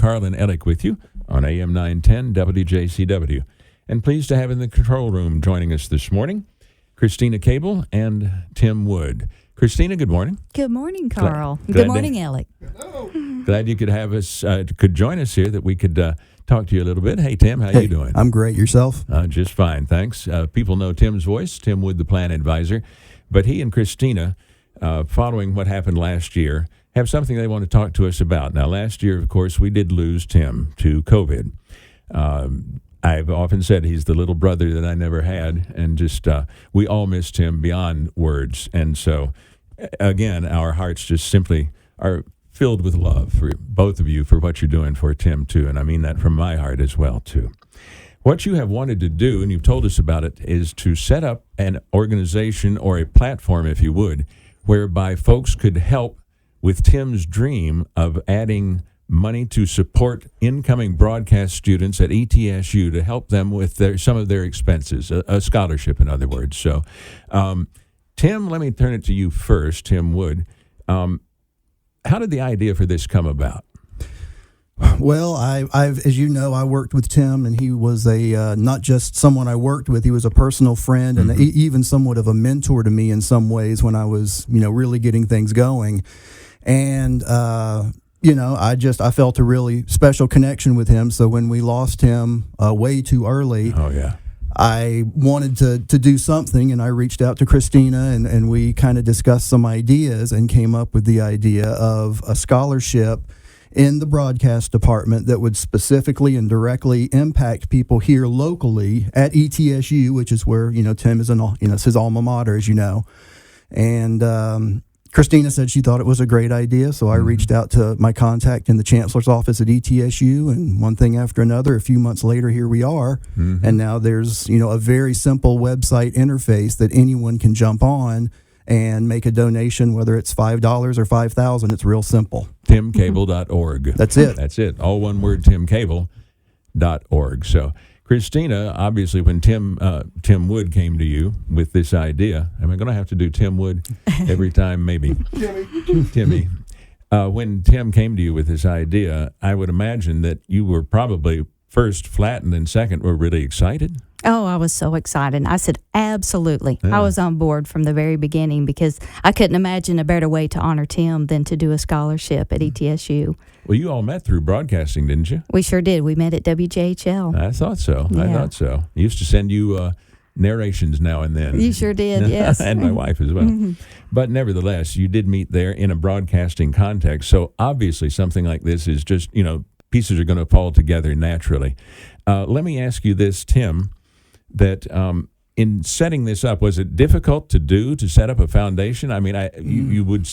Carl and Alec with you on AM910 WJCW. And pleased to have in the control room joining us this morning, Christina Cable and Tim Wood. Christina, good morning. Good morning, Carl. Glad Good morning, Alec. Glad you could have us, could join us here, that we could talk to you a little bit. Hey, Tim, how you doing? I'm great. Yourself? Just fine, thanks. People know Tim's voice, Tim Wood, the plan advisor. But he and Christina, following what happened last year, have something they want to talk to us about. Now, last year, of course, we did lose Tim to COVID. I've often said he's the little brother that I never had, and just we all missed him beyond words. And so, again, our hearts just simply are filled with love for both of you for what you're doing for Tim, too. And I mean that from my heart as well, too. What you have wanted to do, and you've told us about it, is to set up an organization or a platform, if you would, whereby folks could help with Tim's dream of adding money to support incoming broadcast students at ETSU to help them with some of their expenses, a scholarship, in other words. So, Tim, let me turn it to you first, Tim Wood. How did the idea for this come about? Well, I've, as you know, I worked with Tim, and he was not just someone I worked with. He was a personal friend and even somewhat of a mentor to me in some ways when I was, really getting things going. And, I felt a really special connection with him. So when we lost him way too early, I wanted to do something, and I reached out to Christina, and we kind of discussed some ideas and came up with the idea of a scholarship in the broadcast department that would specifically and directly impact people here locally at ETSU, which is where, Tim is it's his alma mater, as you know. And Christina said she thought it was a great idea, so I reached out to my contact in the chancellor's office at ETSU, and one thing after another, a few months later, here we are. And now there's, a very simple website interface that anyone can jump on and make a donation, whether it's $5 or $5,000. It's real simple. TimCable.org. That's it. That's it. All one word, TimCable.org. So, Christina, obviously, when Tim Wood came to you with this idea, am I going to have to do Tim Wood every time? Maybe. Timmy. When Tim came to you with this idea, I would imagine that you were probably first flattened and second were really excited. Oh, I was so excited. I said, absolutely. Yeah. I was on board from the very beginning because I couldn't imagine a better way to honor Tim than to do a scholarship at ETSU. Well, you all met through broadcasting, didn't you? We sure did. We met at WJCW. I thought so. Yeah. I thought so. I used to send you narrations now and then. You sure did, yes. And my wife as well. But nevertheless, you did meet there in a broadcasting context. So obviously something like this is just, pieces are going to fall together naturally. Let me ask you this, Tim, that in setting this up, was it difficult to set up a foundation? I mean, you would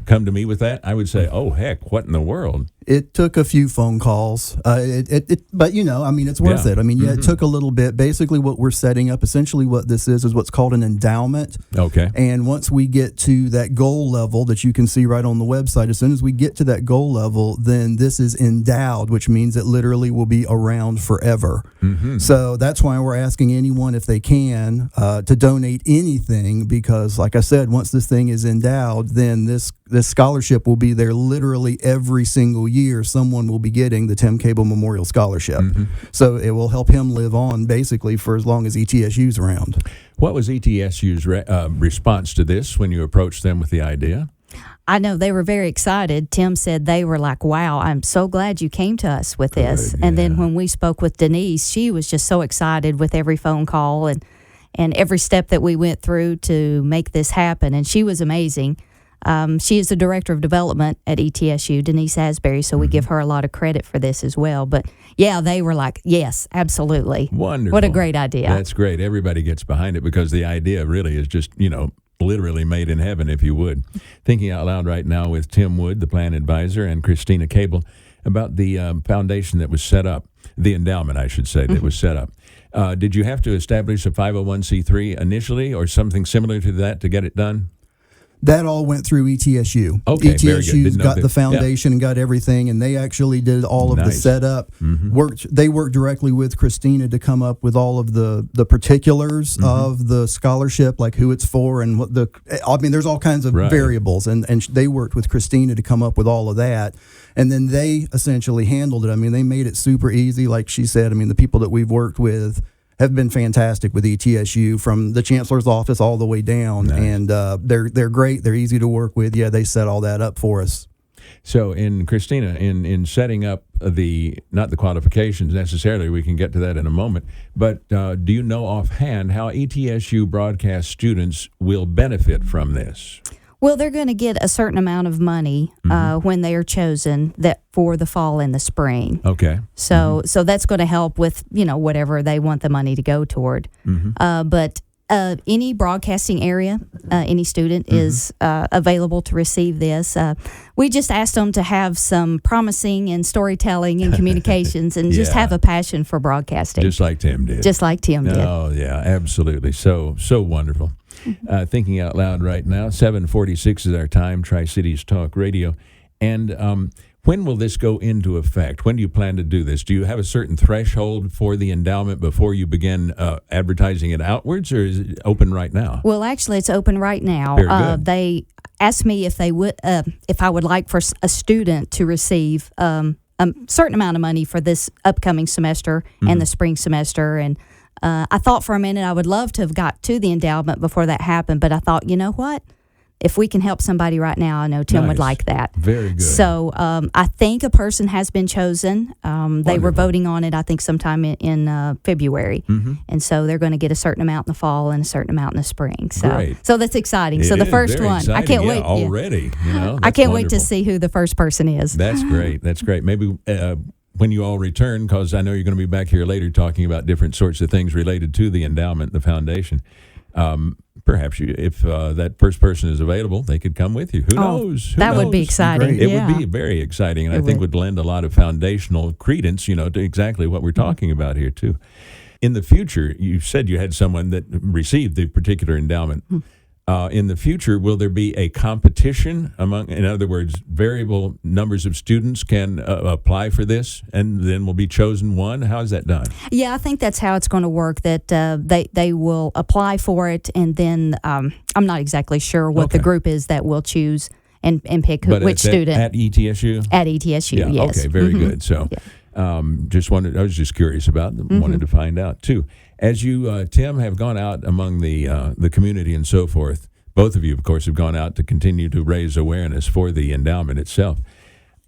come to me with that, I would say, oh, heck, what in the world? It took a few phone calls, but it's worth it. I mean, it took a little bit. Basically, what we're setting up, essentially what this is what's called an endowment. Okay. And once we get to that goal level that you can see right on the website, as soon as we get to that goal level, then this is endowed, which means it literally will be around forever. So that's why we're asking anyone, if they can, to donate anything, because, like I said, once this thing is endowed, then this scholarship will be there literally every single year. Someone will be getting the Tim Cable Memorial Scholarship. So it will help him live on basically for as long as ETSU's around. What was ETSU's response to this when you approached them with the idea? I know they were very excited. Tim said they were like, wow, I'm so glad you came to us with this. Good, and then when we spoke with Denise, she was just so excited with every phone call and every step that we went through to make this happen. And she was amazing. She is the director of development at ETSU, Denise Asbury, so we give her a lot of credit for this as well. But, yeah, they were like, yes, absolutely. Wonderful. What a great idea. That's great. Everybody gets behind it because the idea really is just, literally made in heaven, if you would. Thinking out loud right now with Tim Wood, the plan advisor, and Christina Cable about the foundation that was set up, the endowment, I should say, that was set up. Did you have to establish a 501c3 initially or something similar to that to get it done? That all went through ETSU. Okay, very good. ETSU's Didn't know got that. the foundation and got everything, and they actually did all of the Nice. setup. They worked directly with Christina to come up with all of the particulars of the scholarship, like who it's for and what there's all kinds of Right. variables, and they worked with Christina to come up with all of that. And then they essentially handled it. I mean, they made it super easy. Like she said, I mean, the people that we've worked with have been fantastic with ETSU, from the chancellor's office all the way down. Nice. And they're great. They're easy to work with. Yeah, they set all that up for us. So, Christina, in setting up not the qualifications necessarily, we can get to that in a moment, but do you know offhand how ETSU broadcast students will benefit from this? Well, they're going to get a certain amount of money when they are chosen for the fall and the spring. Okay. So that's going to help with, whatever they want the money to go toward. But any broadcasting area, any student is available to receive this. We just asked them to have some promising and storytelling and communications, and just Yeah. have a passion for broadcasting. Just like Tim did. Just like Tim did. Oh, yeah, absolutely. So wonderful. Thinking out loud right now, 7:46 is our time, Tri-Cities Talk Radio. And when will this go into effect? When do you plan to do this? Do you have a certain threshold for the endowment before you begin advertising it outwards, or is it open right now? Well, actually, it's open right now. Very good. They asked me if I would like for a student to receive a certain amount of money for this upcoming semester and the spring semester. And I thought for a minute I would love to have got to the endowment before that happened, but I thought, you know what? If we can help somebody right now, I know Tim would Nice. like that. Very good. So I think a person has been chosen. They were Wonderful. voting on it, I think, sometime in February. And so they're going to get a certain amount in the fall and a certain amount in the spring. Great. So that's exciting. So It the is first very one, exciting. I can't Yeah, wait. already. I That's can't wait to wonderful. see who the first person is. That's great. That's great. Maybe when you all return, because I know you're going to be back here later talking about different sorts of things related to the endowment, the foundation. Perhaps if that first person is available, they could come with you. Who knows? Who that would be knows? exciting. It Yeah. would be very exciting, and It I think would. would lend a lot of foundational credence, to exactly what we're talking about here too. In the future, you said you had someone that received the particular endowment. In the future, will there be a competition among, in other words, variable numbers of students can apply for this, and then will be chosen one? How is that done? Yeah, I think that's how it's going to work, that they will apply for it, and then I'm not exactly sure what the Okay. group is that will choose and pick But which it's student. at ETSU? At ETSU, Yeah. yes. Okay. Very good. So, just wanted. I was just curious about. Wanted to find out too. As you, Tim, have gone out among the community and so forth. Both of you, of course, have gone out to continue to raise awareness for the endowment itself.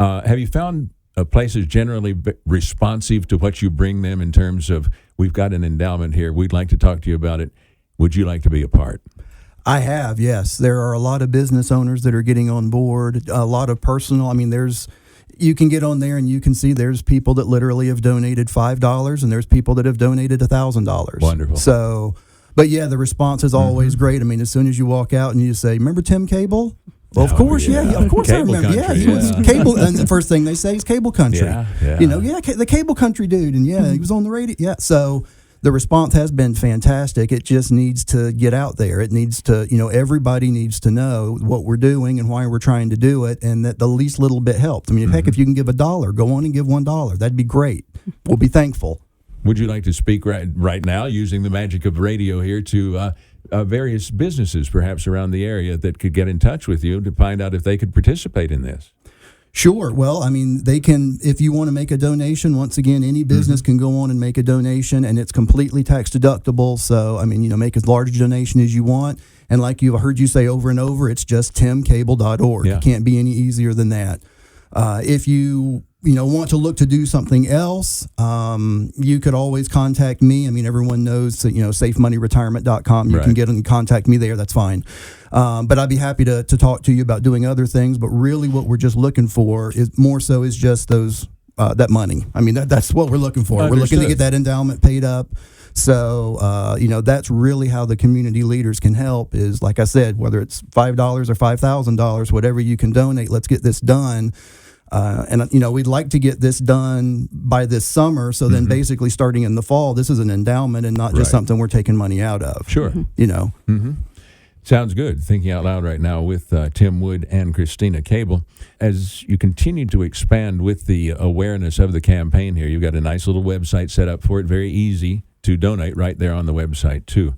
Have you found places generally responsive to what you bring them in terms of, we've got an endowment here, we'd like to talk to you about it, would you like to be a part? I have, yes. There are a lot of business owners that are getting on board, a lot of personal. I mean, you can get on there and you can see there's people that literally have donated $5, and there's people that have donated $1,000. Wonderful. So, but yeah, the response is always great. I mean, as soon as you walk out and you say, "Remember Tim Cable?" Well, of Oh, course, yeah. of course I Cable remember. country, He was yeah. cable, and the first thing they say is Cable Country. Yeah. The Cable Country dude, and he was on the radio. Yeah, so the response has been fantastic. It just needs to get out there. It needs to, everybody needs to know what we're doing and why we're trying to do it, and that the least little bit helps. I mean, heck, if you can give $1, go on and give $1. That'd be great. We'll be thankful. Would you like to speak right now, using the magic of radio here, to various businesses perhaps around the area that could get in touch with you to find out if they could participate in this? Sure. Well, I mean, they can, if you want to make a donation, once again, any business can go on and make a donation, and it's completely tax deductible. So, I mean, make as large a donation as you want. And like you've heard you say over and over, it's just timcable.org. Yeah. It can't be any easier than that. If you want to look to do something else, you could always contact me. I mean, everyone knows that, safemoneyretirement.com. You Right. can get and contact me there. That's fine. But I'd be happy to talk to you about doing other things. But really what we're just looking for is more so is just those, that money. I mean, that's what we're looking for. We're looking to Understood. get that endowment paid up. So, that's really how the community leaders can help is, like I said, whether it's $5 or $5,000, whatever you can donate, let's get this done. We'd like to get this done by this summer. So then basically starting in the fall, this is an endowment and not just Right. something we're taking money out of. Sure. Sounds good. Thinking out loud right now with Tim Wood and Christina Cable. As you continue to expand with the awareness of the campaign here, you've got a nice little website set up for it. Very easy to donate right there on the website, too.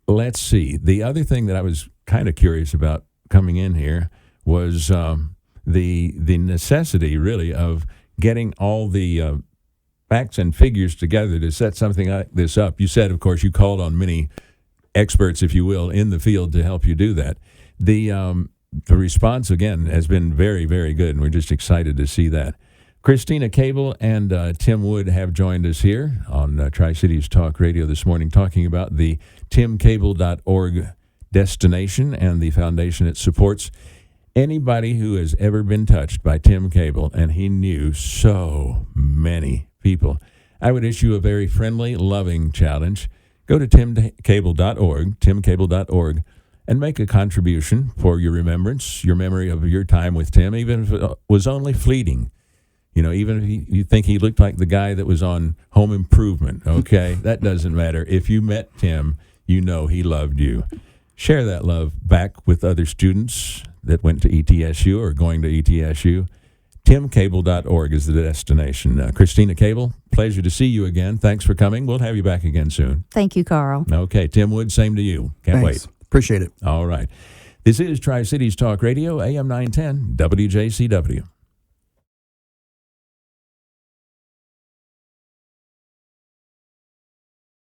Let's see. The other thing that I was kind of curious about coming in here was the necessity, really, of getting all the facts and figures together to set something like this up. You said, of course, you called on many experts, if you will, in the field to help you do that. The response, again, has been very, very good, and we're just excited to see that. Christina Cable and Tim Wood have joined us here on Tri-Cities Talk Radio this morning, talking about the timcable.org destination and the foundation it supports. Anybody who has ever been touched by Tim Cable, and he knew so many people, I would issue a very friendly, loving challenge. Go to timcable.org, and make a contribution for your remembrance, your memory of your time with Tim, even if it was only fleeting. You know, even if you think he looked like the guy that was on Home Improvement, okay? That doesn't matter. If you met Tim, you know he loved you. Share that love back with other students that went to ETSU or going to ETSU. timcable.org is the destination. Christina Cable, pleasure to see you again. Thanks for coming. We'll have you back again soon. Thank you, Carl. Okay, Tim Wood, same to you. Can't Thanks. wait. Appreciate it. All right. This is Tri-Cities Talk Radio, AM 910, WJCW.